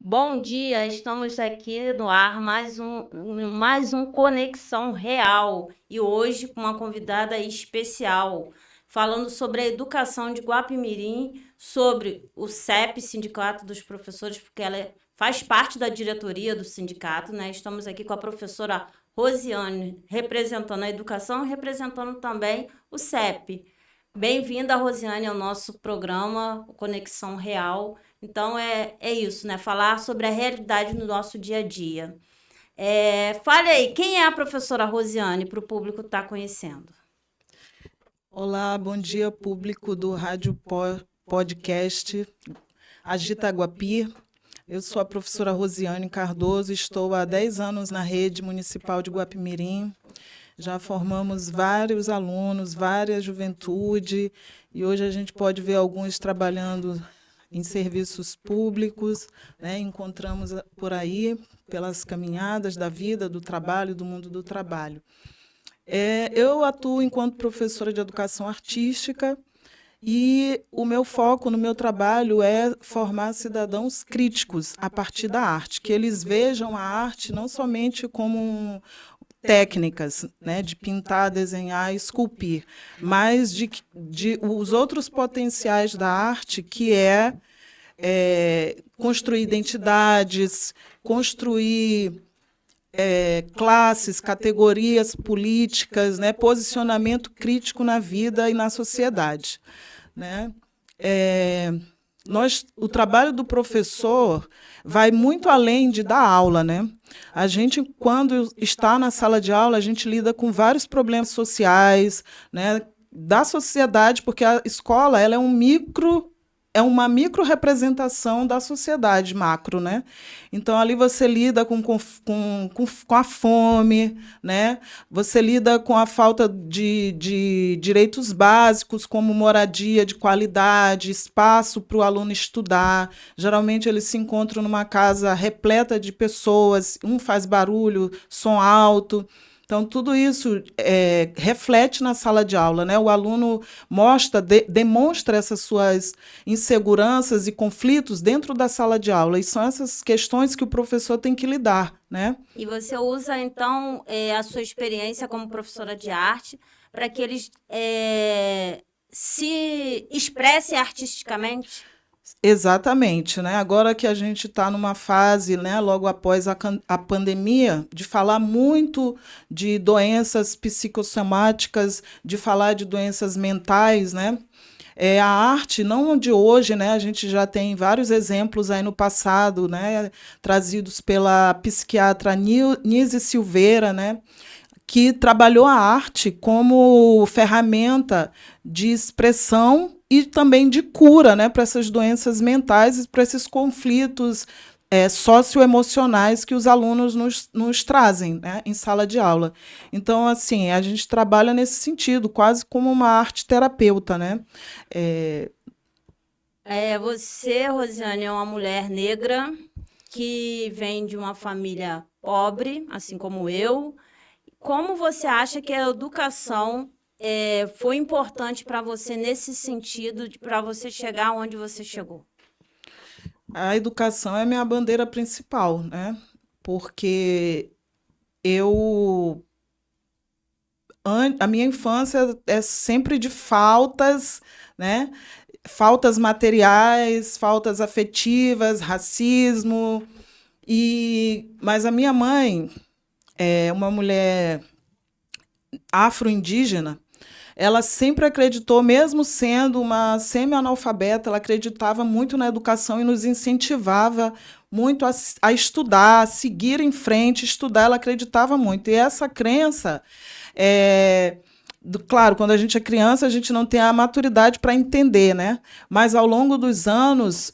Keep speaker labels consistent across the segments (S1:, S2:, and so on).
S1: Bom dia, estamos aqui no ar mais um Conexão Real e hoje com uma convidada especial, falando sobre a educação de Guapimirim, sobre o CEP, Sindicato dos Professores, porque faz parte da diretoria do sindicato, né? Estamos aqui com a professora Rosiane, representando a educação e representando também o CEP. Bem-vinda, Rosiane, ao nosso programa Conexão Real. Então, é isso, né? Falar sobre a realidade no nosso dia a dia. Fale aí, quem é a professora Rosiane, para o público estar conhecendo?
S2: Olá, bom dia, público do Rádio Podcast Agita Guapi. Eu sou a professora Rosiane Cardoso, estou há 10 anos na rede municipal de Guapimirim. Já formamos vários alunos, várias juventude, e hoje a gente pode ver alguns trabalhando em serviços públicos, né? Encontramos por aí, pelas caminhadas da vida, do trabalho, do mundo do trabalho. Eu atuo enquanto professora de educação artística e o meu foco no meu trabalho é formar cidadãos críticos a partir da arte, que eles vejam a arte não somente como técnicas, né, de pintar, desenhar, esculpir, mas de os outros potenciais da arte, que construir identidades, construir classes, categorias políticas, né, posicionamento crítico na vida e na sociedade, né? O trabalho do professor vai muito além de dar aula, né? A gente, quando está na sala de aula, a gente lida com vários problemas sociais, né, da sociedade, porque a escola ela é uma micro-representação da sociedade macro, né? Então, ali você lida com a fome, né? Você lida com a falta de direitos básicos, como moradia de qualidade, espaço para o aluno estudar. Geralmente, eles se encontram numa casa repleta de pessoas, um faz barulho, som alto. Então, tudo isso reflete na sala de aula, né? O aluno demonstra essas suas inseguranças e conflitos dentro da sala de aula, e são essas questões que o professor tem que lidar, né?
S1: E você usa, então, a sua experiência como professora de arte para que eles se expressem artisticamente?
S2: Exatamente, né? Agora que a gente está numa fase, né, logo após a pandemia, de falar muito de doenças psicossomáticas, de falar de doenças mentais, né? A arte, não de hoje, né? A gente já tem vários exemplos aí no passado, né? Trazidos pela psiquiatra Nise Silveira, né? Que trabalhou a arte como ferramenta de expressão e também de cura, né, para essas doenças mentais e para esses conflitos socioemocionais que os alunos nos trazem, né, em sala de aula. Então, assim, a gente trabalha nesse sentido, quase como uma arte terapeuta, né?
S1: Você, Rosiane, é uma mulher negra que vem de uma família pobre, assim como eu. Como você acha que a educação foi importante para você nesse sentido, para você chegar onde você chegou?
S2: A educação é a minha bandeira principal, né? Porque eu a minha infância é sempre de faltas, né? Faltas materiais, faltas afetivas, racismo. Mas a minha mãe é uma mulher afro-indígena. Ela sempre acreditou, mesmo sendo uma semi-analfabeta, ela acreditava muito na educação e nos incentivava muito a estudar, a seguir em frente, estudar. Ela acreditava muito. E essa crença claro, quando a gente é criança, a gente não tem a maturidade para entender, né? Mas ao longo dos anos,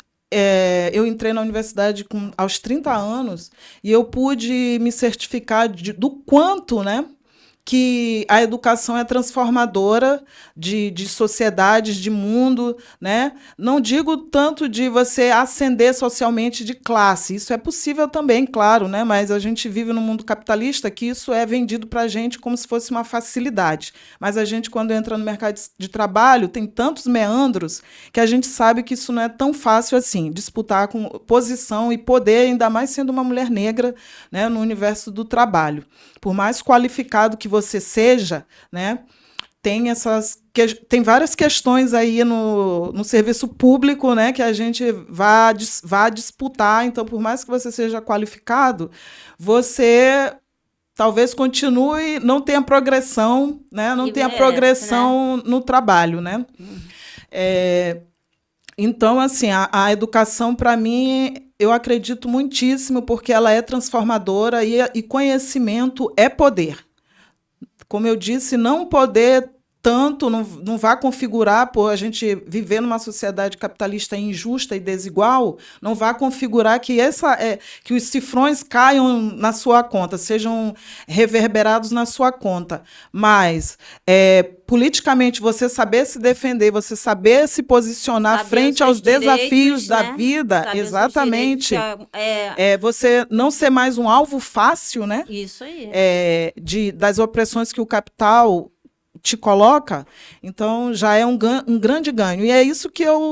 S2: eu entrei na universidade aos 30 anos e eu pude me certificar do quanto, né, que a educação é transformadora de sociedades, de mundo, né? Não digo tanto de você ascender socialmente de classe, isso é possível também, claro, né? Mas a gente vive num mundo capitalista que isso é vendido para a gente como se fosse uma facilidade. Mas a gente, quando entra no mercado de trabalho, tem tantos meandros que a gente sabe que isso não é tão fácil assim, disputar com posição e poder, ainda mais sendo uma mulher negra, né, no universo do trabalho. Por mais qualificado que você seja, né, tem várias questões aí no serviço público, né, que a gente vá disputar. Então, por mais que você seja qualificado, você talvez continue, não tenha progressão, né, não tenha progressão, né, no trabalho, né? Então, assim, a educação, para mim, eu acredito muitíssimo, porque ela é transformadora e conhecimento é poder. Como eu disse, não poder tanto, não vai configurar, por a gente viver numa sociedade capitalista injusta e desigual, não vai configurar que os cifrões caiam na sua conta, sejam reverberados na sua conta. Mas, politicamente, você saber se defender, você saber se posicionar frente aos desafios da vida, exatamente, você não ser mais um alvo fácil, né?
S1: Isso aí.
S2: Das opressões que o capital te coloca, então já é um grande ganho. E é isso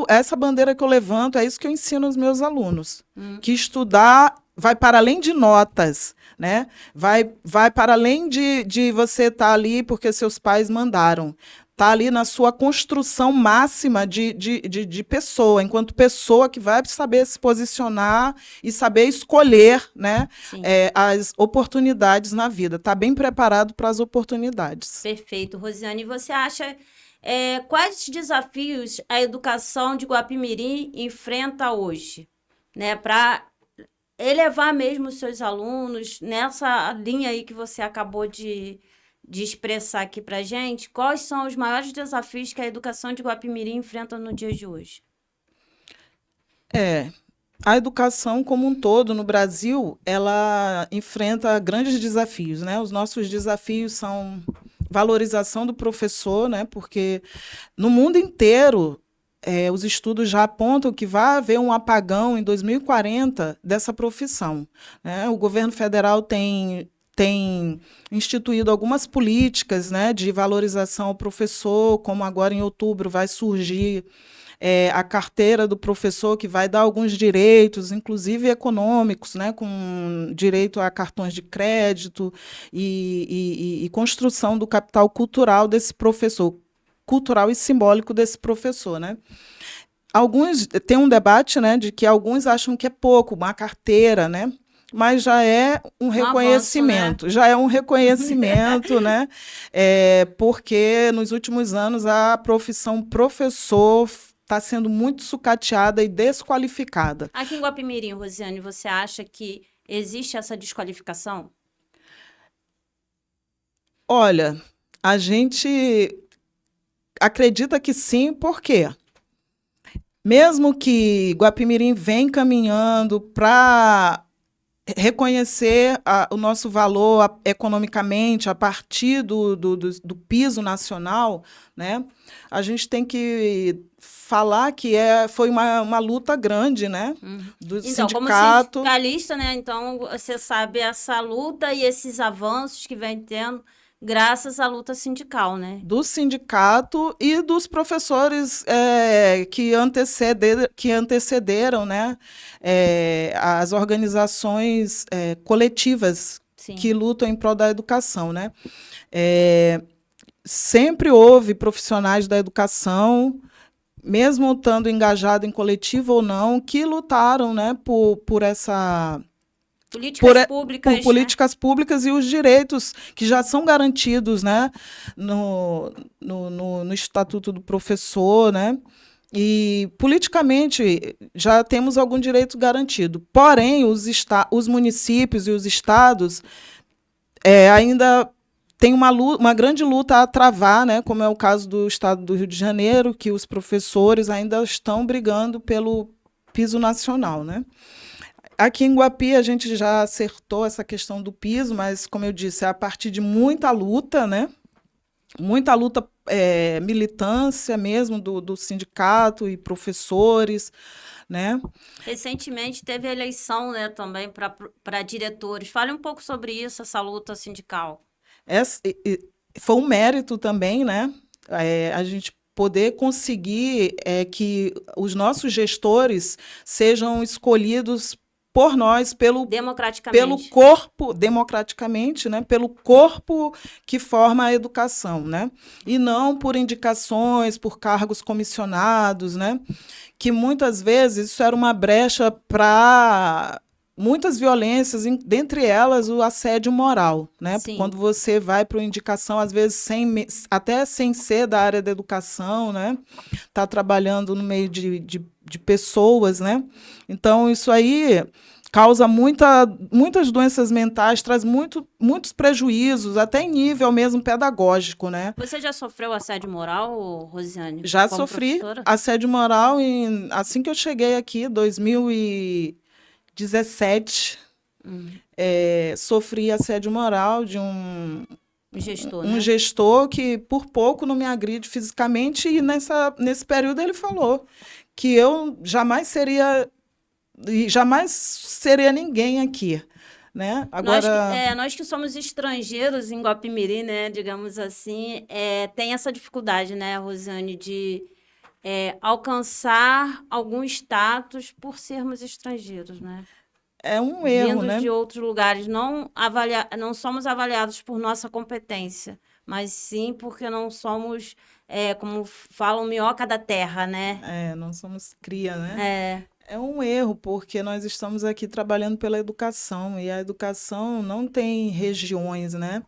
S2: essa bandeira que eu levanto, é isso que eu ensino aos meus alunos. Que estudar vai para além de notas, né? Vai para além de você estar ali porque seus pais mandaram. Está ali na sua construção máxima de pessoa, enquanto pessoa que vai saber se posicionar e saber escolher, né, as oportunidades na vida. Está bem preparado para as oportunidades.
S1: Perfeito, Rosiane. E você acha quais desafios a educação de Guapimirim enfrenta hoje, né, para elevar mesmo os seus alunos nessa linha aí que você acabou de expressar aqui para a gente? Quais são os maiores desafios que a educação de Guapimirim enfrenta no dia de hoje?
S2: A educação como um todo no Brasil, ela enfrenta grandes desafios, né? Os nossos desafios são valorização do professor, né? Porque no mundo inteiro os estudos já apontam que vai haver um apagão em 2040 dessa profissão, né? O governo federal tem instituído algumas políticas, né, de valorização ao professor, como agora em outubro vai surgir a carteira do professor, que vai dar alguns direitos, inclusive econômicos, né, com direito a cartões de crédito e construção do capital cultural desse professor, cultural e simbólico desse professor, né? Tem um debate, né, de que alguns acham que é pouco, uma carteira, né? Mas já é um reconhecimento, avanço, né? Já é um reconhecimento, né? Porque nos últimos anos a profissão professor está sendo muito sucateada e desqualificada.
S1: Aqui em Guapimirim, Rosiane, você acha que existe essa desqualificação?
S2: Olha, a gente acredita que sim, por quê? Mesmo que Guapimirim vem caminhando para reconhecer o nosso valor economicamente a partir do piso nacional, né? A gente tem que falar que foi uma luta grande, né? Do
S1: então,
S2: sindicato.
S1: Como sindicalista, né? Então, você sabe essa luta e esses avanços que vem tendo graças à luta sindical, né?
S2: Do sindicato e dos professores que antecederam, né? As organizações coletivas, sim, que lutam em prol da educação, né? Sempre houve profissionais da educação, mesmo estando engajado em coletivo ou não, que lutaram, né, por essa...
S1: Políticas
S2: políticas públicas e os direitos que já são garantidos, né, no Estatuto do Professor, né? E politicamente já temos algum direito garantido. Porém, os municípios e os estados ainda têm uma grande luta a travar, né, como é o caso do estado do Rio de Janeiro, que os professores ainda estão brigando pelo piso nacional, né? Aqui em Guapi a gente já acertou essa questão do piso, mas, como eu disse, é a partir de muita luta, né? Muita luta, militância mesmo do sindicato e professores, né?
S1: Recentemente teve a eleição, né, também para diretores. Fale um pouco sobre isso, essa luta sindical.
S2: Foi um mérito também, né? A gente poder conseguir que os nossos gestores sejam escolhidos por nós pelo
S1: Democraticamente.
S2: corpo, democraticamente, né? Pelo corpo que forma a educação, né? E não por indicações, por cargos comissionados, né? Que muitas vezes isso era uma brecha para muitas violências, dentre elas o assédio moral, né?
S1: Sim.
S2: Quando você vai para uma indicação, às vezes até sem ser da área da educação, né? Tá trabalhando no meio de pessoas, né? Então isso aí causa muitas doenças mentais, traz muitos prejuízos, até em nível mesmo pedagógico, né?
S1: Você já sofreu assédio moral, Rosiane?
S2: Já
S1: como
S2: sofri
S1: professora?
S2: assédio moral assim que eu cheguei aqui, 2017, sofri assédio moral de um
S1: Gestor,
S2: um
S1: né?
S2: gestor que por pouco não me agride fisicamente, e nesse período ele falou que eu jamais seria ninguém aqui, né? Agora,
S1: Nós que somos estrangeiros em Guapimirim, né, digamos assim, tem essa dificuldade, né, Rosiane, de alcançar algum status por sermos estrangeiros, né?
S2: é um erro,
S1: Vindos
S2: né?
S1: de outros lugares, não somos avaliados por nossa competência, mas sim porque não somos, como falam, minhoca da terra, né?
S2: Não somos cria, né?
S1: É,
S2: É um erro, porque nós estamos aqui trabalhando pela educação, e a educação não tem regiões, né?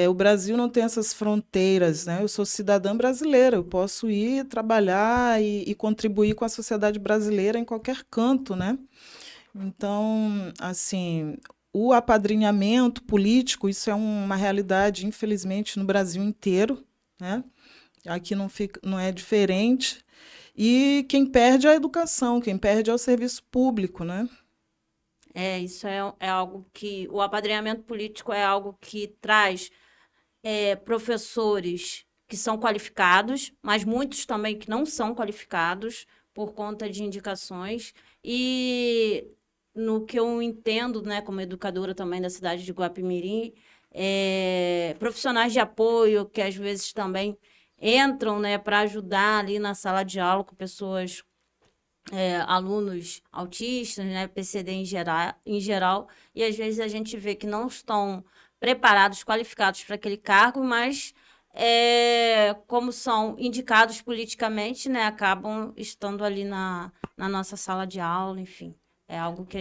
S2: O Brasil não tem essas fronteiras, né? Eu sou cidadã brasileira, eu posso ir trabalhar e contribuir com a sociedade brasileira em qualquer canto, né? Então, assim, o apadrinhamento político, isso é uma realidade, infelizmente, no Brasil inteiro, né? Aqui não é diferente. E quem perde é a educação, quem perde é o serviço público, né?
S1: isso é algo que... O apadrinhamento político é algo que traz professores que são qualificados, mas muitos também que não são qualificados por conta de indicações. E no que eu entendo, né, como educadora também da cidade de Guapimirim, profissionais de apoio que às vezes também entram, né, para ajudar ali na sala de aula com pessoas, alunos autistas, né, PCD em geral, e às vezes a gente vê que não estão preparados, qualificados para aquele cargo, mas como são indicados politicamente, né, acabam estando ali na nossa sala de aula, enfim. É algo que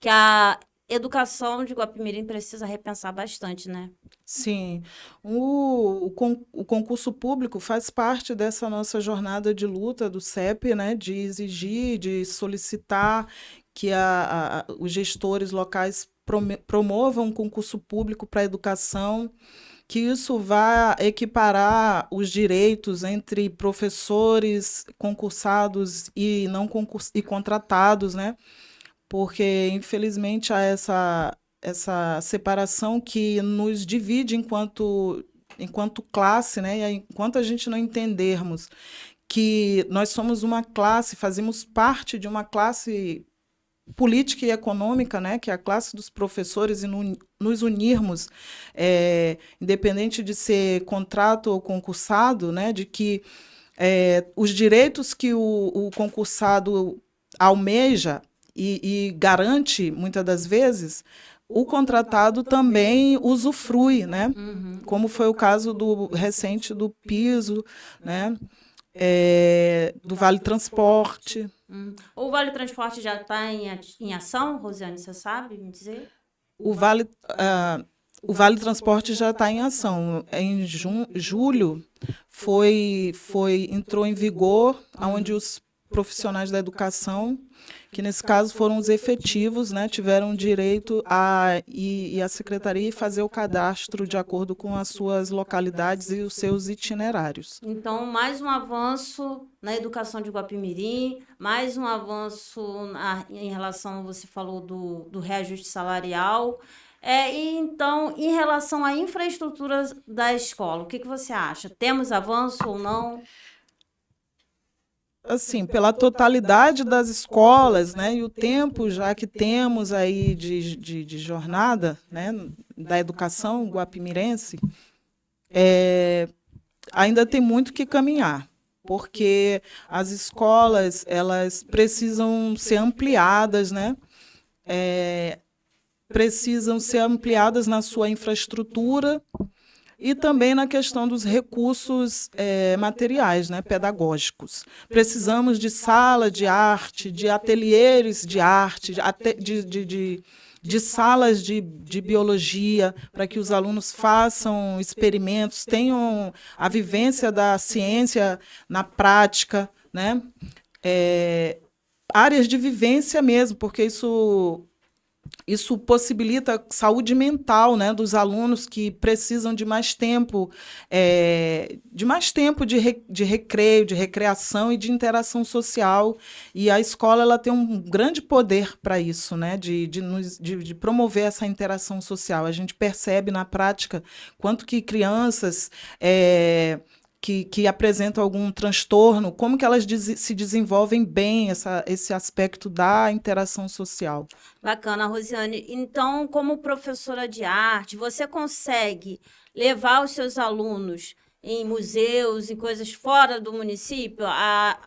S1: a educação de Guapimirim precisa repensar bastante, né?
S2: Sim, o concurso público faz parte dessa nossa jornada de luta do CEP, né, de exigir, de solicitar que os gestores locais promovam um concurso público para a educação, que isso vá equiparar os direitos entre professores concursados e não e contratados, né? Porque, infelizmente, há essa separação que nos divide enquanto classe, né? E enquanto a gente não entendermos que nós somos uma classe, fazemos parte de uma classe política e econômica, né, que é a classe dos professores, e nos unirmos, independente de ser contrato ou concursado, né, de que os direitos que o concursado almeja e garante, muitas das vezes, o contratado também usufrui, né? Como foi o caso recente do piso, né? Do Vale Transporte.
S1: O Vale Transporte já está em ação, Rosiane, você sabe me dizer?
S2: O Vale Transporte já está em ação. Em julho entrou em vigor, onde os profissionais da educação, que nesse caso foram os efetivos, né, tiveram direito e a secretaria fazer o cadastro de acordo com as suas localidades e os seus itinerários.
S1: Então, mais um avanço na educação de Guapimirim, mais um avanço em relação, você falou do reajuste salarial. E então, em relação à infraestrutura da escola, o que você acha? Temos avanço ou não?
S2: Assim, pela totalidade das escolas, né, e o tempo já que temos aí de jornada, né, da educação guapimirense, ainda tem muito que caminhar, porque as escolas elas precisam ser ampliadas, né, precisam ser ampliadas na sua infraestrutura e também na questão dos recursos materiais, né, pedagógicos. Precisamos de sala de arte, de ateliês de arte, de salas de biologia, para que os alunos façam experimentos, tenham a vivência da ciência na prática, né? Áreas de vivência mesmo, porque isso possibilita saúde mental, né, dos alunos que precisam de mais tempo, de recreio, de recreação e de interação social. E a escola ela tem um grande poder para isso, né, de promover essa interação social. A gente percebe na prática quanto que crianças que apresentam algum transtorno, como que elas se desenvolvem bem esse aspecto da interação social.
S1: Bacana, Rosiane. Então, como professora de arte, você consegue levar os seus alunos em museus, em coisas fora do município? A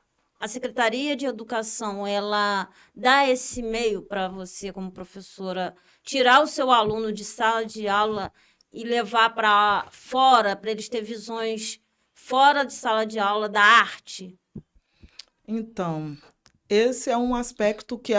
S1: Secretaria de Educação, ela dá esse meio para você, como professora, tirar o seu aluno de sala de aula e levar para fora, para eles terem visões fora de sala de aula da arte?
S2: Então, esse é um aspecto que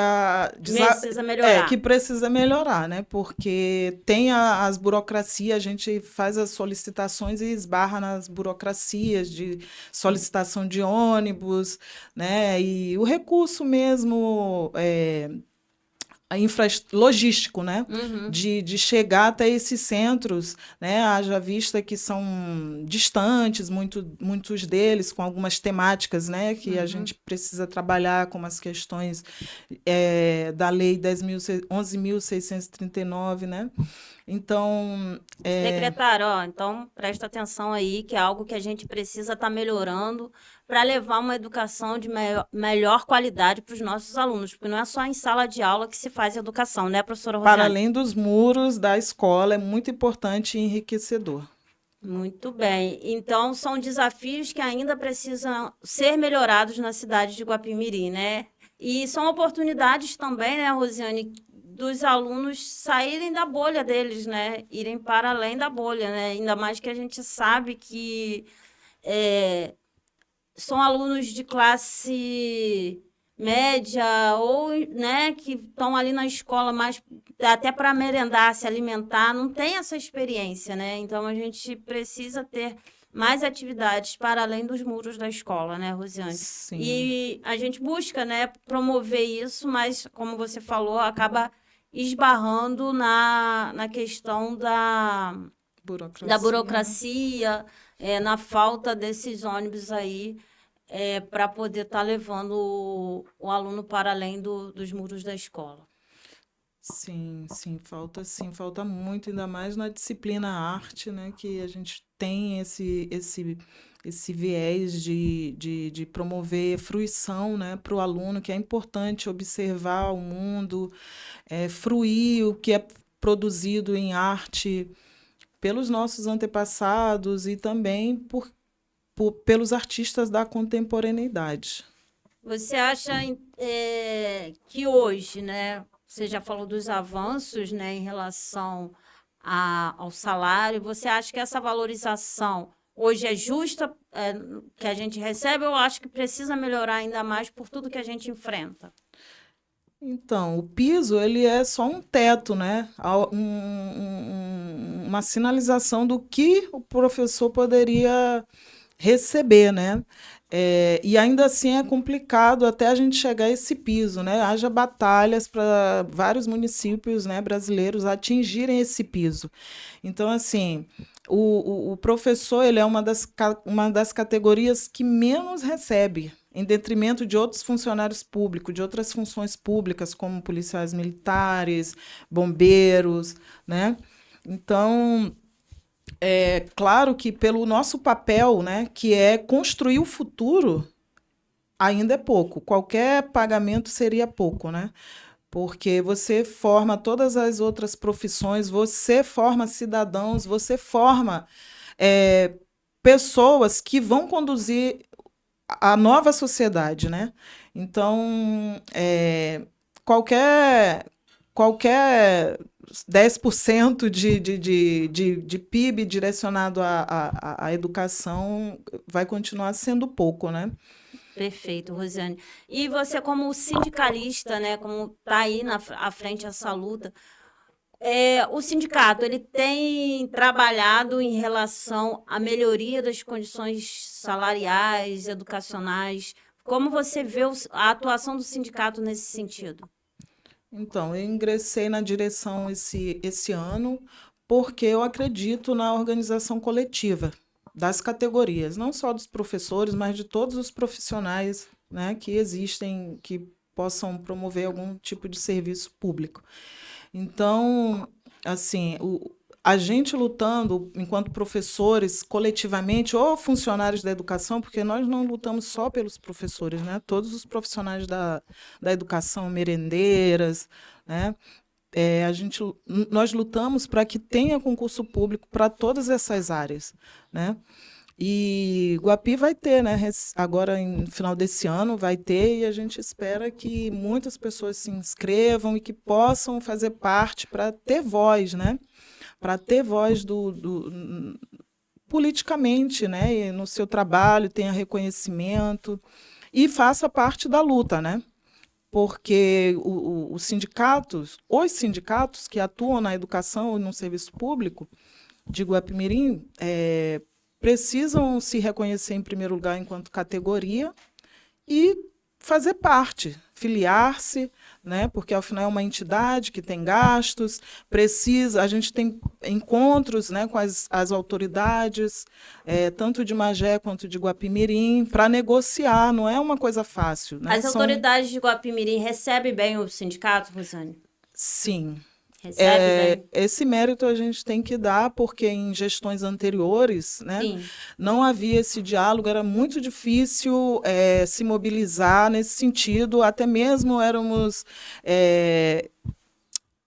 S1: precisa melhorar.
S2: Que precisa melhorar, né? Porque tem as burocracias, a gente faz as solicitações e esbarra nas burocracias de solicitação de ônibus, né? E o recurso mesmo logístico, né?
S1: Uhum.
S2: De chegar até esses centros, né? Haja vista que são distantes, muitos deles, com algumas temáticas, né? Que a gente precisa trabalhar, como as questões da Lei 11.639, né? Então...
S1: Secretário, então presta atenção aí, que é algo que a gente precisa estar melhorando para levar uma educação de melhor qualidade para os nossos alunos, porque não é só em sala de aula que se faz educação, né, professora Rosiane?
S2: Para além dos muros da escola, é muito importante e enriquecedor.
S1: Muito bem. Então, são desafios que ainda precisam ser melhorados na cidade de Guapimirim, né? E são oportunidades também, né, Rosiane, dos alunos saírem da bolha deles, né? Irem para além da bolha, né? Ainda mais que a gente sabe que são alunos de classe média ou, né, que estão ali na escola mais até para merendar, se alimentar, não tem essa experiência, né? Então a gente precisa ter mais atividades para além dos muros da escola, né, Rosiane?
S2: Sim.
S1: E a gente busca, né, promover isso, mas como você falou, acaba esbarrando na questão da burocracia, na falta desses ônibus aí, para poder estar levando o aluno para além dos muros da escola.
S2: Sim, falta muito, ainda mais na disciplina arte, né, que a gente tem esse viés de promover fruição, né, para o aluno, que é importante observar o mundo, fruir o que é produzido em arte pelos nossos antepassados e também pelos artistas da contemporaneidade.
S1: Você acha que hoje, né, você já falou dos avanços, né, em relação ao salário, você acha que essa valorização hoje é justa, que a gente recebe, ou acha que precisa melhorar ainda mais por tudo que a gente enfrenta?
S2: Então, o piso ele é só um teto, né? Uma sinalização do que o professor poderia receber, né? E ainda assim é complicado até a gente chegar a esse piso, né? Haja batalhas para vários municípios, né, brasileiros atingirem esse piso. Então, assim, o professor ele é uma das categorias que menos recebe, em detrimento de outros funcionários públicos, de outras funções públicas, como policiais militares, bombeiros, né? Então, é claro que pelo nosso papel, né, que é construir o futuro, ainda é pouco. Qualquer pagamento seria pouco, né? Porque você forma todas as outras profissões, você forma cidadãos, você forma é, pessoas que vão conduzir a nova sociedade, né? Então, qualquer, qualquer 10% de PIB direcionado à educação vai continuar sendo pouco, né?
S1: Perfeito, Rosiane. E você, como sindicalista, né, como está aí à frente dessa luta, o sindicato ele tem trabalhado em relação à melhoria das condições salariais, educacionais. Como você vê a atuação do sindicato nesse sentido?
S2: Então, eu ingressei na direção esse ano porque eu acredito na organização coletiva das categorias, não só dos professores, mas de todos os profissionais, né, que existem, que possam promover algum tipo de serviço público. Então, assim, a gente lutando enquanto professores coletivamente ou funcionários da educação, porque nós não lutamos só pelos professores, né? Todos os profissionais da educação, merendeiras, né? Nós lutamos para que tenha concurso público para todas essas áreas, né? E Guapi vai ter, né? Agora, no final desse ano, vai ter, e a gente espera que muitas pessoas se inscrevam e que possam fazer parte para ter voz, né? Para ter voz politicamente, né? E no seu trabalho, tenha reconhecimento e faça parte da luta, né? Porque os sindicatos que atuam na educação e no serviço público de Guapimirim precisam se reconhecer em primeiro lugar enquanto categoria e fazer parte, filiar-se, né? Porque ao final é uma entidade que tem gastos, a gente tem encontros, né, com as autoridades, tanto de Magé quanto de Guapimirim, para negociar, não é uma coisa fácil, né?
S1: As autoridades de Guapimirim recebem bem o sindicato, Rosane?
S2: Sim.
S1: Recebe bem?
S2: Esse mérito a gente tem que dar, porque em gestões anteriores, né,
S1: Sim.
S2: não havia esse diálogo, era muito difícil se mobilizar nesse sentido, até mesmo éramos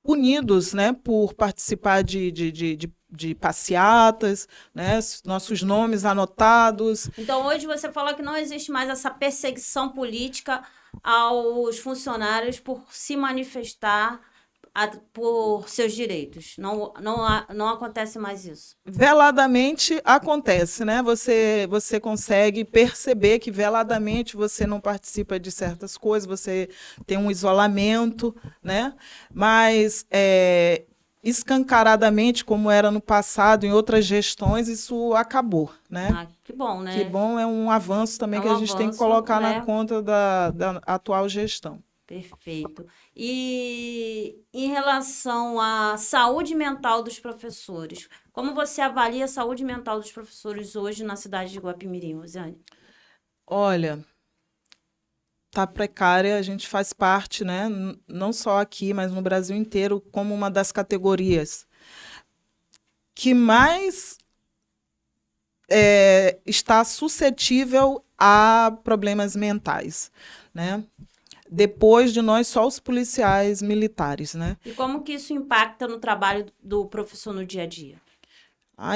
S2: punidos, né, por participar de passeatas, né, nossos nomes anotados.
S1: Então, hoje você falou que não existe mais essa perseguição política aos funcionários por se manifestar por seus direitos. Não acontece mais isso.
S2: Veladamente acontece, né? Você consegue perceber que veladamente você não participa de certas coisas, você tem um isolamento, né? Mas escancaradamente, como era no passado, em outras gestões, isso acabou, né?
S1: Ah, que bom, né?
S2: Que bom, é um avanço também que a gente tem que
S1: avanço,
S2: colocar
S1: né?
S2: na conta da atual gestão.
S1: Perfeito. E em relação à saúde mental dos professores, como você avalia a saúde mental dos professores hoje na cidade de Guapimirim, Rosiane?
S2: Olha, tá precária, a gente faz parte, né, não só aqui, mas no Brasil inteiro, como uma das categorias que mais está suscetível a problemas mentais, né? Depois de nós, só os policiais militares, né?
S1: E como que isso impacta no trabalho do professor no dia a dia?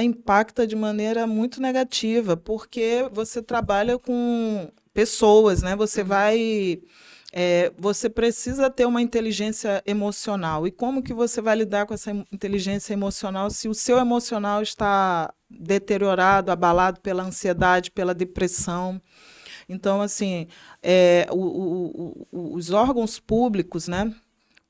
S2: Impacta de maneira muito negativa, porque você trabalha com pessoas, né? Você precisa ter uma inteligência emocional. E como que você vai lidar com essa inteligência emocional se o seu emocional está deteriorado, abalado pela ansiedade, pela depressão? Então, assim, os órgãos públicos, né,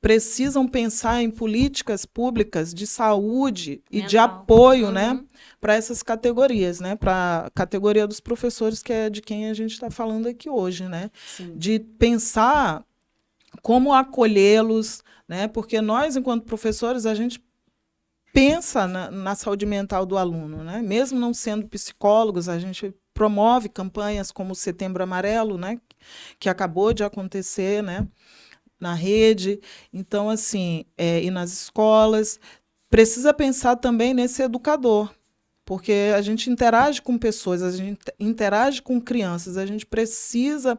S2: precisam pensar em políticas públicas de saúde e de
S1: Mental.
S2: apoio, né, para essas categorias, né, para a categoria dos professores, que é de quem a gente está falando aqui hoje, né,
S1: Sim.
S2: de pensar como acolhê-los, né, porque nós, enquanto professores, a gente pensa na saúde mental do aluno, né, mesmo não sendo psicólogos, a gente promove campanhas como o Setembro Amarelo, né, que acabou de acontecer, né, na rede. Então, assim, e nas escolas, precisa pensar também nesse educador, porque a gente interage com pessoas, a gente interage com crianças, a gente precisa,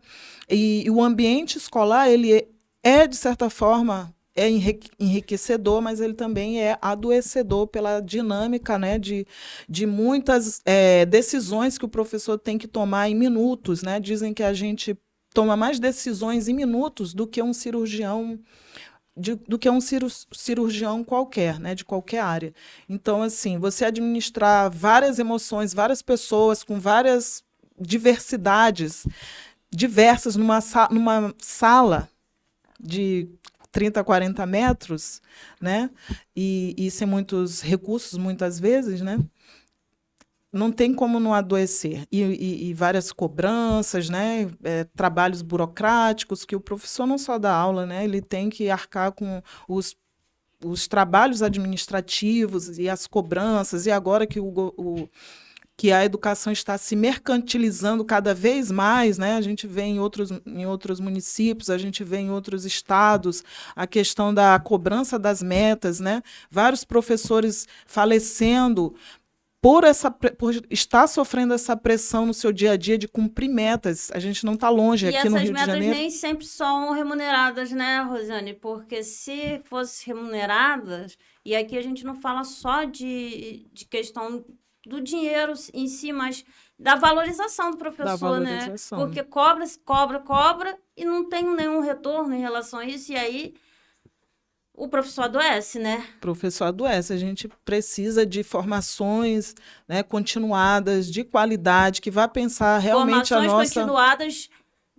S2: e o ambiente escolar, ele de certa forma, enriquecedor, mas ele também é adoecedor pela dinâmica, né, de muitas decisões que o professor tem que tomar em minutos, né? Dizem que a gente toma mais decisões em minutos do que um cirurgião cirurgião qualquer, né, de qualquer área. Então, assim, você administrar várias emoções, várias pessoas com várias diversidades diversas numa sala de 30, 40 metros, né, e sem muitos recursos, muitas vezes, né, não tem como não adoecer. E várias cobranças, né? Trabalhos burocráticos, que o professor não só dá aula, né? Ele tem que arcar com os trabalhos administrativos e as cobranças, e agora que que a educação está se mercantilizando cada vez mais, né? A gente vê em outros municípios, a gente vê em outros estados a questão da cobrança das metas, né? Vários professores falecendo por estar sofrendo essa pressão no seu dia a dia de cumprir metas. A gente não está longe
S1: E
S2: aqui no
S1: essas
S2: Rio de
S1: metas
S2: Janeiro.
S1: nem sempre são remuneradas, né, Rosane? Porque se fossem remuneradas, e aqui a gente não fala só de questão do dinheiro em si, mas da valorização do professor, né?
S2: Valorização.
S1: Porque cobra, cobra, e não tem nenhum retorno em relação a isso, e aí o professor adoece, né?
S2: O professor adoece. A gente precisa de formações, né, continuadas, de qualidade, que vá pensar realmente
S1: Formações continuadas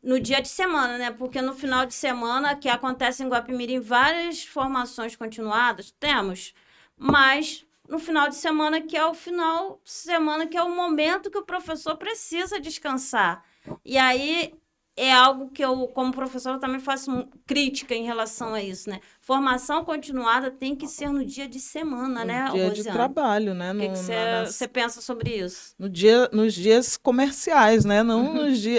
S1: no dia de semana, né? Porque no final de semana, que acontece em Guapimirim, várias formações continuadas, temos, mas no final de semana, que é o final de semana, que é o momento que o professor precisa descansar. E aí é algo que eu, como professora, também faço crítica em relação a isso, né? Formação continuada tem que ser no dia de semana, né,
S2: dia
S1: Rosiane?
S2: de trabalho, né?
S1: O que você pensa sobre isso?
S2: Nos dias comerciais, né? Não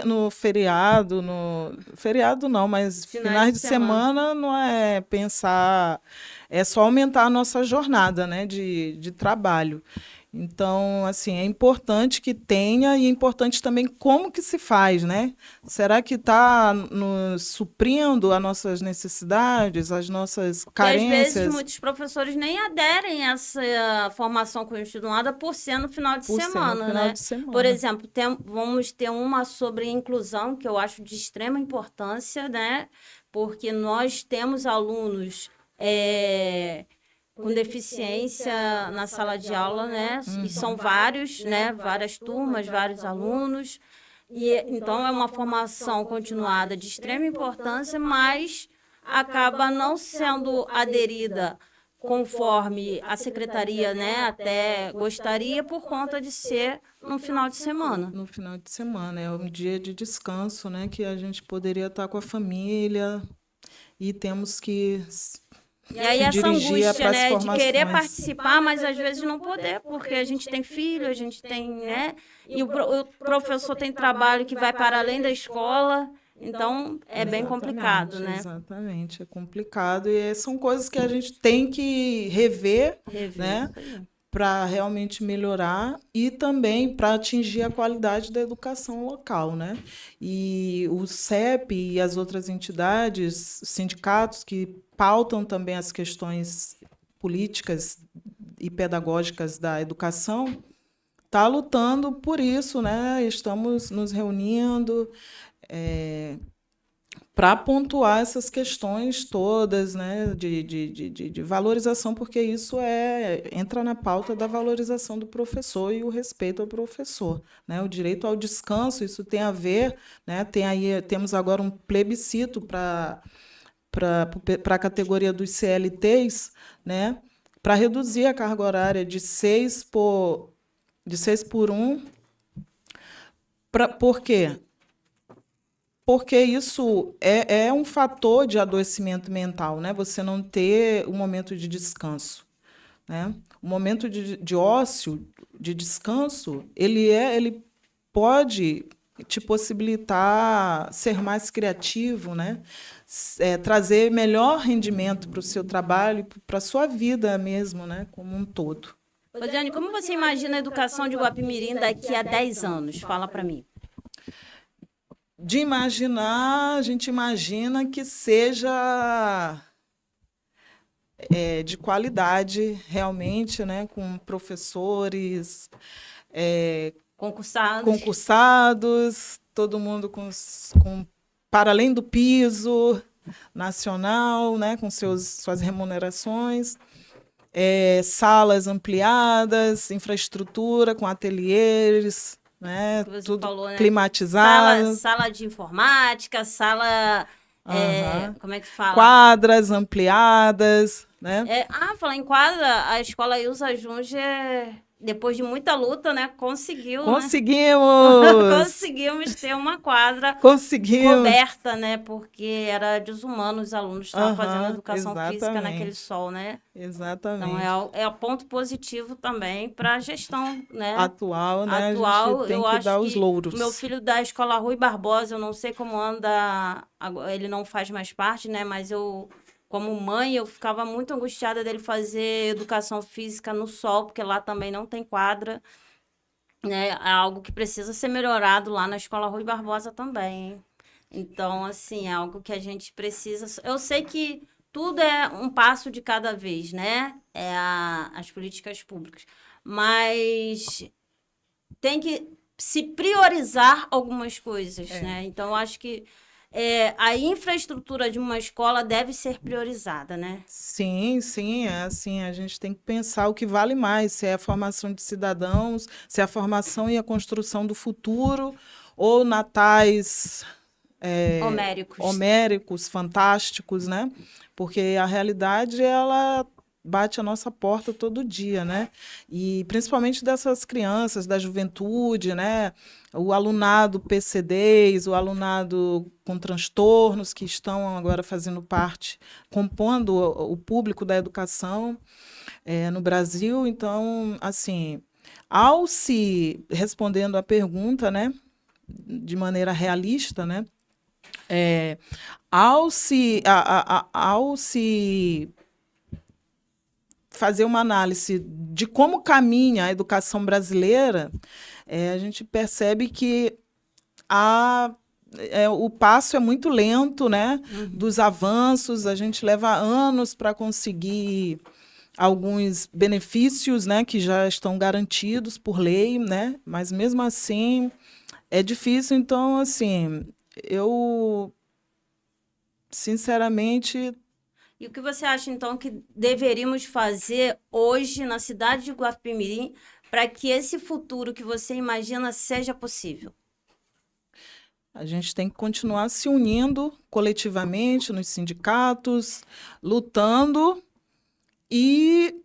S2: no feriado, no feriado não, mas finais de semana não é pensar, é só aumentar a nossa jornada, né, de trabalho. Então, assim, é importante que tenha, e é importante também como que se faz, né? Será que está nos suprindo as nossas necessidades, as nossas carências?
S1: E às vezes muitos professores nem aderem a essa formação continuada por ser no final de semana, né? Por exemplo, vamos ter uma sobre inclusão, que eu acho de extrema importância, né? Porque nós temos alunos com deficiência na sala de aula, né? E são vários, né? Várias turmas, vários alunos. E então é uma formação continuada de extrema importância, mas acaba não sendo aderida conforme a secretaria, né, até gostaria, por conta de ser no final de semana.
S2: No final de semana, é um dia de descanso, né, que a gente poderia estar com a família, e temos que
S1: e aí essa angústia, né, de querer participar, mas às vezes não poder, porque a gente tem filho, a gente tem, né, e o professor tem trabalho que vai para além da escola, então é bem complicado, né?
S2: Exatamente, é complicado, e são coisas que a gente tem que rever, né, para realmente melhorar e também para atingir a qualidade da educação local, né? E o CEP e as outras entidades, sindicatos que pautam também as questões políticas e pedagógicas da educação, tá lutando por isso, né? Estamos nos reunindo para pontuar essas questões todas, né, de valorização, porque isso entra na pauta da valorização do professor e o respeito ao professor, né, o direito ao descanso. Isso tem a ver, né, temos agora um plebiscito para a categoria dos CLTs, né, para reduzir a carga horária de 6 por 1. Por quê? Porque isso é um fator de adoecimento mental, né? Você não ter um momento de descanso, né? O momento de ócio, de descanso, ele pode te possibilitar ser mais criativo, né? Trazer melhor rendimento para o seu trabalho, para a sua vida mesmo, né? Como um todo.
S1: Rosiane, como você imagina a educação de Guapimirim daqui a 10 anos? Fala para mim.
S2: De imaginar, a gente imagina que seja de qualidade, realmente, né? Com professores concursados, todo mundo para além do piso nacional, né? Com suas remunerações, salas ampliadas, infraestrutura com ateliês, né? Tudo
S1: falou, né?
S2: climatizado.
S1: Sala de informática, sala... como é que fala?
S2: Quadras ampliadas, né?
S1: Falar em quadra, a escola Ilza Junger, depois de muita luta, né, conseguimos ter uma quadra coberta, né, porque era desumano os alunos estavam fazendo educação física naquele sol, né?
S2: Exatamente.
S1: Então é ponto positivo também para a gestão, né?
S2: Atual, né? A gente tem que dar os louros.
S1: Meu filho da escola Rui Barbosa, eu não sei como anda, ele não faz mais parte, né, mas como mãe, eu ficava muito angustiada dele fazer educação física no sol, porque lá também não tem quadra, né? É algo que precisa ser melhorado lá na escola Rui Barbosa também, hein? Então, assim, é algo que a gente precisa... Eu sei que tudo é um passo de cada vez, né? As políticas públicas. Mas tem que se priorizar algumas coisas, né? Então, eu acho que a infraestrutura de uma escola deve ser priorizada, né?
S2: Sim, assim, a gente tem que pensar o que vale mais, se é a formação de cidadãos, se é a formação e a construção do futuro, ou natais homéricos, fantásticos, né? Porque a realidade, ela bate a nossa porta todo dia, né? E principalmente dessas crianças, da juventude, né? O alunado PCDs, o alunado com transtornos que estão agora fazendo parte, compondo o público da educação no Brasil. Então, assim, respondendo à pergunta, né? De maneira realista, né? Ao se fazer uma análise de como caminha a educação brasileira, a gente percebe que o passo é muito lento, né? Dos avanços, a gente leva anos para conseguir alguns benefícios, né, que já estão garantidos por lei, né? Mas mesmo assim é difícil. Então, assim, eu sinceramente...
S1: E o que você acha, então, que deveríamos fazer hoje na cidade de Guapimirim para que esse futuro que você imagina seja possível?
S2: A gente tem que continuar se unindo coletivamente nos sindicatos, lutando e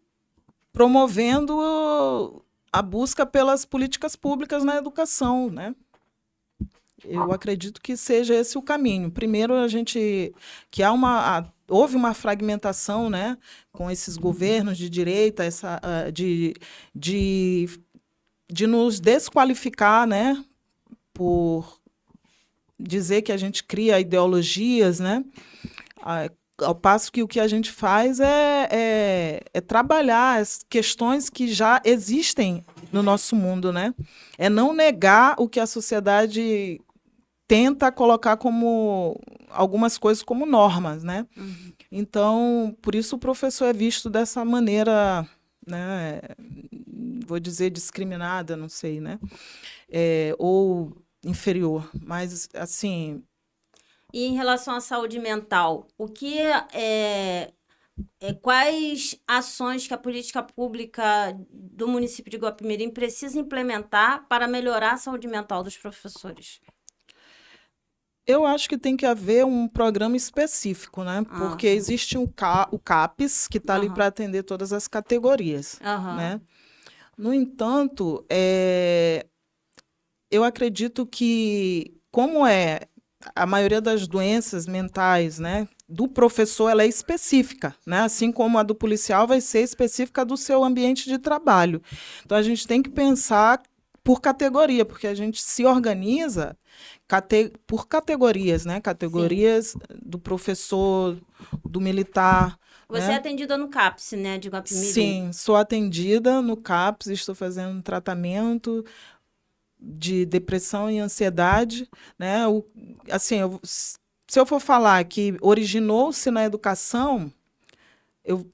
S2: promovendo a busca pelas políticas públicas na educação, né? Eu acredito que seja esse o caminho. Primeiro, houve uma fragmentação, né, com esses governos de direita, de nos desqualificar, né, por dizer que a gente cria ideologias, né, ao passo que o que a gente faz é trabalhar as questões que já existem no nosso mundo, né? É não negar o que a sociedade tenta colocar como algumas coisas como normas, né? Então, por isso o professor é visto dessa maneira, né? Vou dizer discriminada, não sei, né? Ou inferior, mas assim...
S1: E em relação à saúde mental, quais ações que a política pública do município de Guapimirim precisa implementar para melhorar a saúde mental dos professores?
S2: Eu acho que tem que haver um programa específico, né? Porque existe o CAPES, que está ali para atender todas as categorias, né? No entanto, eu acredito que, como a maioria das doenças mentais, né, do professor, ela é específica, né? Assim como a do policial vai ser específica do seu ambiente de trabalho. Então, a gente tem que pensar por categoria, porque a gente se organiza por categorias, né? Categorias do professor, do militar.
S1: Você é atendida no CAPS, né, de Guapimirim?
S2: Sim, sou atendida no CAPS, estou fazendo um tratamento de depressão e ansiedade, né? Assim, se eu for falar que originou-se na educação, eu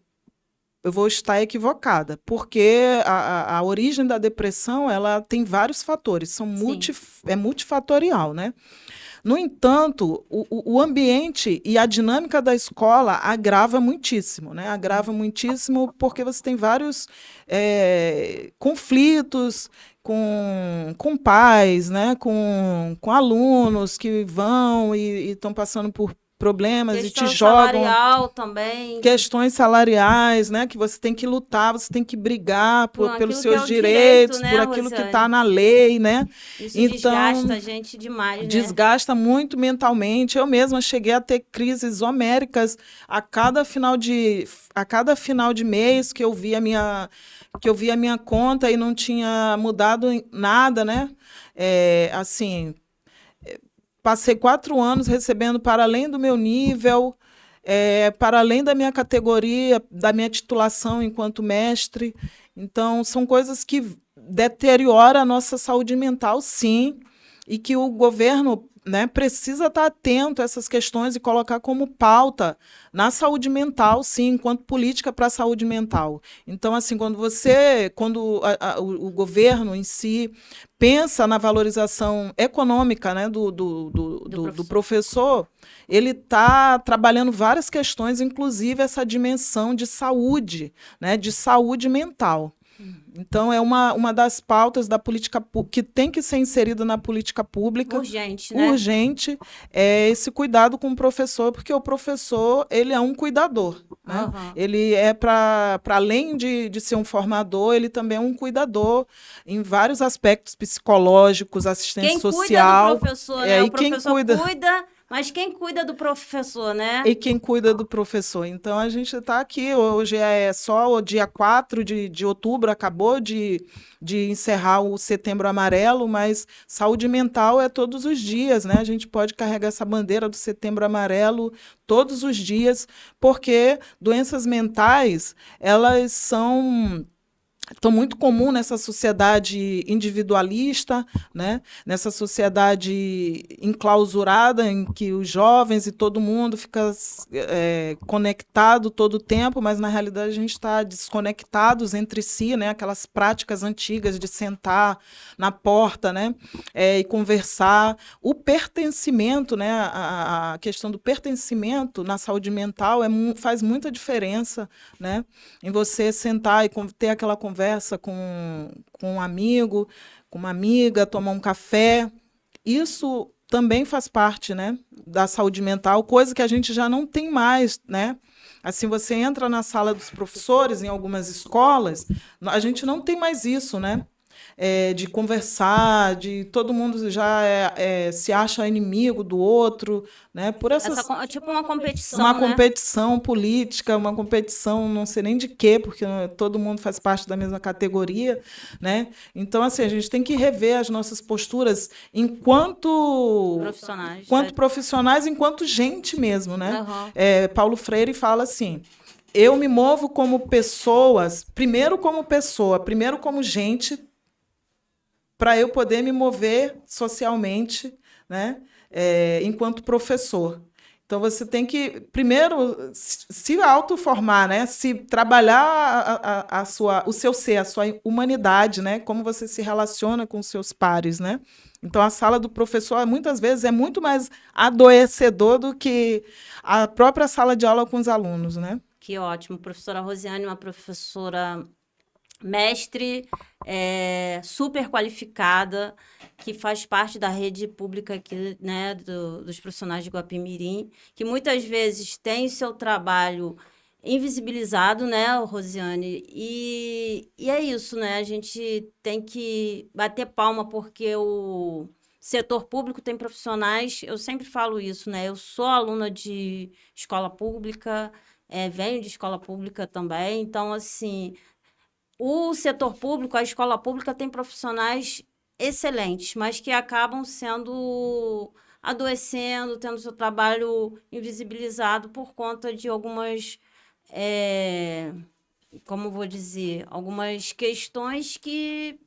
S2: vou estar equivocada, porque a origem da depressão, ela tem vários fatores, é multifatorial, né? No entanto, o ambiente e a dinâmica da escola agrava muitíssimo, né? Agrava muitíssimo porque você tem vários conflitos com pais, né? Com alunos que vão e estão passando por problemas e te jogam.
S1: Salarial também.
S2: Questões salariais, né? Que você tem que lutar, você tem que brigar pelos seus direitos,
S1: né,
S2: por aquilo que está na lei, né?
S1: Isso desgasta a gente demais, né?
S2: Desgasta muito mentalmente. Eu mesma cheguei a ter crises homéricas a cada final de mês que eu via a minha conta e não tinha mudado nada, né? Assim, passei 4 anos recebendo para além do meu nível, para além da minha categoria, da minha titulação enquanto mestre. Então, são coisas que deterioram a nossa saúde mental, sim, e que o governo, né, precisa estar atento a essas questões e colocar como pauta na saúde mental, sim, enquanto política para a saúde mental. Então, assim, quando o governo em si pensa na valorização econômica, né, do professor, ele está trabalhando várias questões, inclusive essa dimensão de saúde, né, de saúde mental. Então, é uma das pautas da política que tem que ser inserida na política pública.
S1: Urgente, né?
S2: Urgente, é esse cuidado com o professor, porque o professor, ele é um cuidador. Né? Ele é, para além de ser um formador, ele também é um cuidador em vários aspectos psicológicos, assistência social.
S1: Quem cuida do professor, né? O professor cuida... Mas quem cuida do professor, né?
S2: E quem cuida do professor. Então, a gente está aqui, hoje é só o dia 4 de outubro, acabou de encerrar o Setembro Amarelo, mas saúde mental é todos os dias, né? A gente pode carregar essa bandeira do Setembro Amarelo todos os dias, porque doenças mentais, elas estão muito comum nessa sociedade individualista, né? Nessa sociedade enclausurada, em que os jovens e todo mundo fica conectado todo o tempo, mas, na realidade, a gente está desconectados entre si, né? Aquelas práticas antigas de sentar na porta, né? E conversar. O pertencimento, né? A questão do pertencimento na saúde mental faz muita diferença, né? Em você sentar e ter aquela conversa com um amigo, com uma amiga, tomar um café. Isso também faz parte, né, da saúde mental, coisa que a gente já não tem mais, né? Assim, você entra na sala dos professores em algumas escolas, a gente não tem mais isso, né? De conversar, de todo mundo já se acha inimigo do outro, né? Por
S1: tipo uma competição,
S2: uma
S1: né?
S2: competição política, uma competição não sei nem de quê, porque todo mundo faz parte da mesma categoria, né? Então, assim, a gente tem que rever as nossas posturas enquanto profissionais, enquanto gente mesmo, né? Paulo Freire fala assim: eu me movo como pessoas, primeiro como gente, para eu poder me mover socialmente, né? Enquanto professor. Então, você tem que, primeiro, se autoformar, né? Se trabalhar o seu ser, a sua humanidade, né? Como você se relaciona com os seus pares, né? Então, a sala do professor, muitas vezes, é muito mais adoecedor do que a própria sala de aula com os alunos, né?
S1: Que ótimo. Professora Rosiane, uma professora mestre, super qualificada, que faz parte da rede pública aqui, né, dos profissionais de Guapimirim, que muitas vezes tem seu trabalho invisibilizado, né, Rosiane? E é isso, né? A gente tem que bater palma porque o setor público tem profissionais, eu sempre falo isso, né? Eu sou aluna de escola pública, venho de escola pública também, então, assim, o setor público, a escola pública tem profissionais excelentes, mas que acabam sendo adoecendo, tendo seu trabalho invisibilizado por conta de algumas, é, como vou dizer, algumas questões que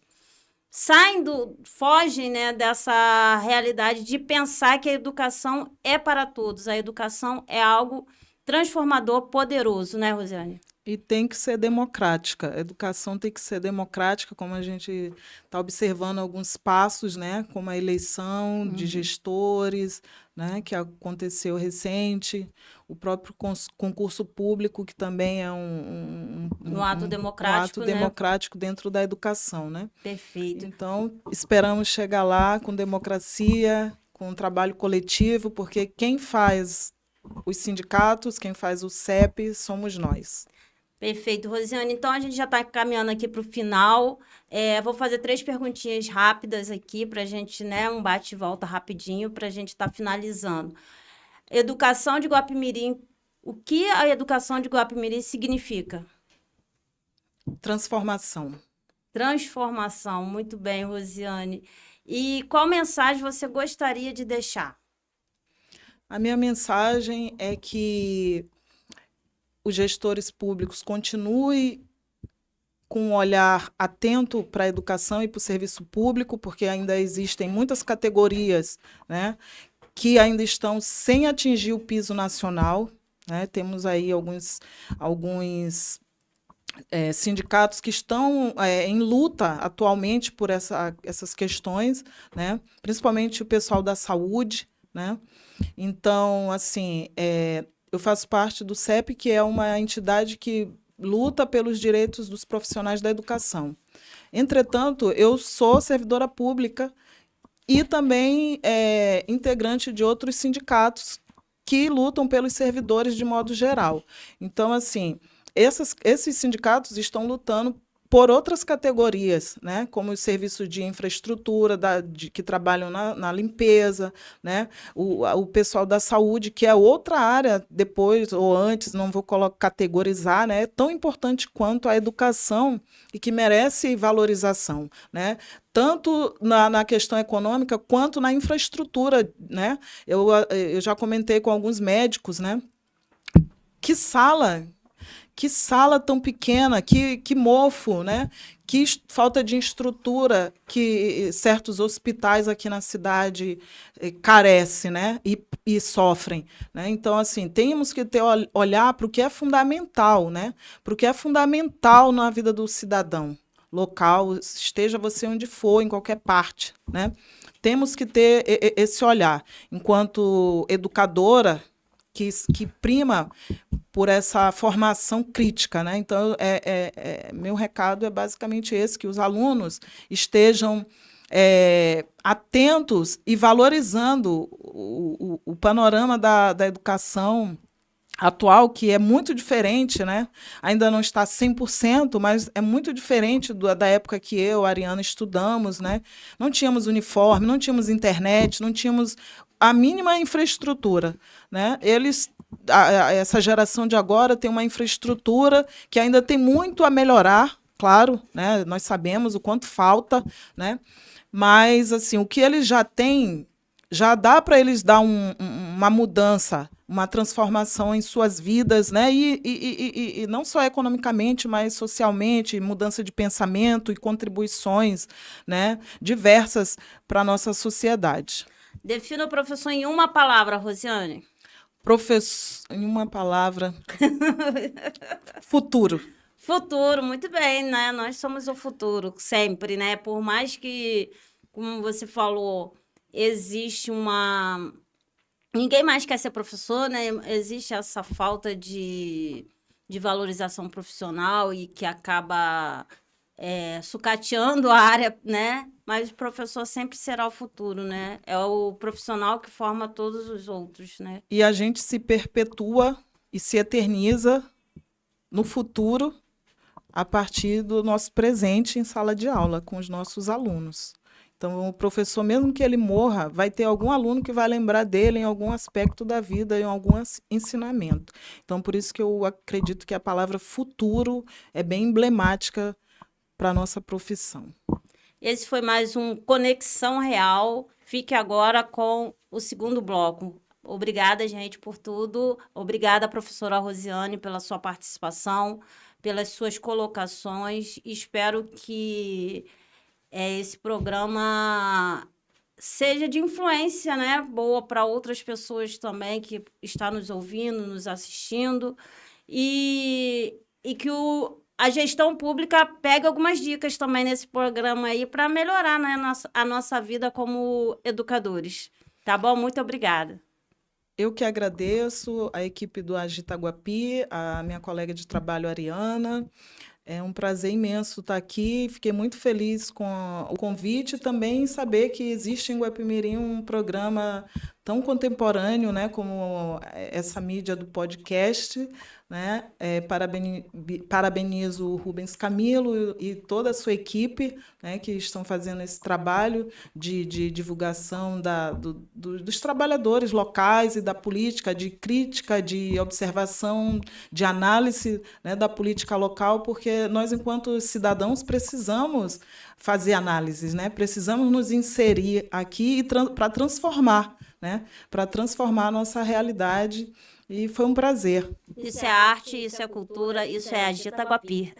S1: fogem, né, dessa realidade de pensar que a educação é para todos. A educação é algo transformador, poderoso, né, Rosiane?
S2: E tem que ser democrática. A educação tem que ser democrática, como a gente está observando alguns passos, né, como a eleição de gestores, né, que aconteceu recente, o próprio concurso público, que também é
S1: No ato
S2: um ato
S1: democrático, né?
S2: democrático dentro da educação, né?
S1: Perfeito.
S2: Então, esperamos chegar lá com democracia, com um trabalho coletivo, porque quem faz os sindicatos, quem faz o CEP, somos nós.
S1: Perfeito, Rosiane. Então, a gente já está caminhando aqui para o final. Vou fazer 3 perguntinhas rápidas aqui para a gente, né? Um bate e volta rapidinho para a gente estar finalizando. Educação de Guapimirim. O que a educação de Guapimirim significa?
S2: Transformação.
S1: Transformação. Muito bem, Rosiane. E qual mensagem você gostaria de deixar?
S2: A minha mensagem é que os gestores públicos continuem com um olhar atento para a educação e para o serviço público, porque ainda existem muitas categorias, né, que ainda estão sem atingir o piso nacional, né? Temos aí alguns sindicatos que estão em luta atualmente por essas questões, né? Principalmente o pessoal da saúde, né? Então, assim, eu faço parte do CEP, que é uma entidade que luta pelos direitos dos profissionais da educação. Entretanto, eu sou servidora pública e também integrante de outros sindicatos que lutam pelos servidores de modo geral. Então, assim, esses sindicatos estão lutando por outras categorias, né, como os serviços de infraestrutura que trabalham na limpeza, né, o pessoal da saúde, que é outra área, depois ou antes, não vou categorizar, né, é tão importante quanto a educação e que merece valorização, né, tanto na questão econômica quanto na infraestrutura, né. Eu já comentei com alguns médicos, né, que sala tão pequena, que mofo, né? Que falta de estrutura que certos hospitais aqui na cidade carecem, né? E sofrem, né? Então, assim, temos que olhar para o que é fundamental, né? Para o que é fundamental na vida do cidadão local, esteja você onde for, em qualquer parte, né? Temos que ter esse olhar. Enquanto educadora, que prima por essa formação crítica, né? Então, meu recado é basicamente esse, que os alunos estejam atentos e valorizando o panorama da educação atual, que é muito diferente, né? Ainda não está 100%, mas é muito diferente da época que eu, a Ariana, estudamos, né? Não tínhamos uniforme, não tínhamos internet, não tínhamos a mínima infraestrutura, né? Essa geração de agora tem uma infraestrutura que ainda tem muito a melhorar, claro, né? Nós sabemos o quanto falta, né? Mas assim, o que eles já têm já dá para eles dar uma mudança, uma transformação em suas vidas, né? E não só economicamente, mas socialmente, mudança de pensamento e contribuições, né, diversas para a nossa sociedade.
S1: Defina o professor em uma palavra, Rosiane.
S2: Professor, em uma palavra, futuro.
S1: Futuro, muito bem, né? Nós somos o futuro, sempre, né? Por mais que, como você falou, existe uma... Ninguém mais quer ser professor, né? Existe essa falta de valorização profissional e que acaba sucateando a área, né? Mas o professor sempre será o futuro, né? É o profissional que forma todos os outros, né?
S2: E a gente se perpetua e se eterniza no futuro a partir do nosso presente em sala de aula com os nossos alunos. Então, o professor, mesmo que ele morra, vai ter algum aluno que vai lembrar dele em algum aspecto da vida, em algum ensinamento. Então, por isso que eu acredito que a palavra futuro é bem emblemática para a nossa profissão.
S1: Esse foi mais um Conexão Real. Fique agora com o segundo bloco. Obrigada, gente, por tudo. Obrigada, professora Rosiane, pela sua participação, pelas suas colocações. Espero que esse programa seja de influência, né, boa para outras pessoas também que estão nos ouvindo, nos assistindo, e que a gestão pública pegue algumas dicas também nesse programa aí para melhorar, né, a nossa vida como educadores. Tá bom? Muito obrigada.
S2: Eu que agradeço a equipe do Agita Guapi, a minha colega de trabalho, Ariana. É um prazer imenso estar aqui. Fiquei muito feliz com o convite e também saber que existe em Guapimirim um programa tão contemporâneo, né, como essa mídia do podcast, né? Parabenizo o Rubens Camilo e toda a sua equipe, né, que estão fazendo esse trabalho de divulgação dos trabalhadores locais e da política, de crítica, de observação, de análise, né, da política local, porque nós, enquanto cidadãos, precisamos fazer análises, né? Precisamos nos inserir aqui para transformar, né? Para transformar a nossa realidade. E foi um prazer.
S1: Isso é arte, isso é cultura, isso é Agita Guapi.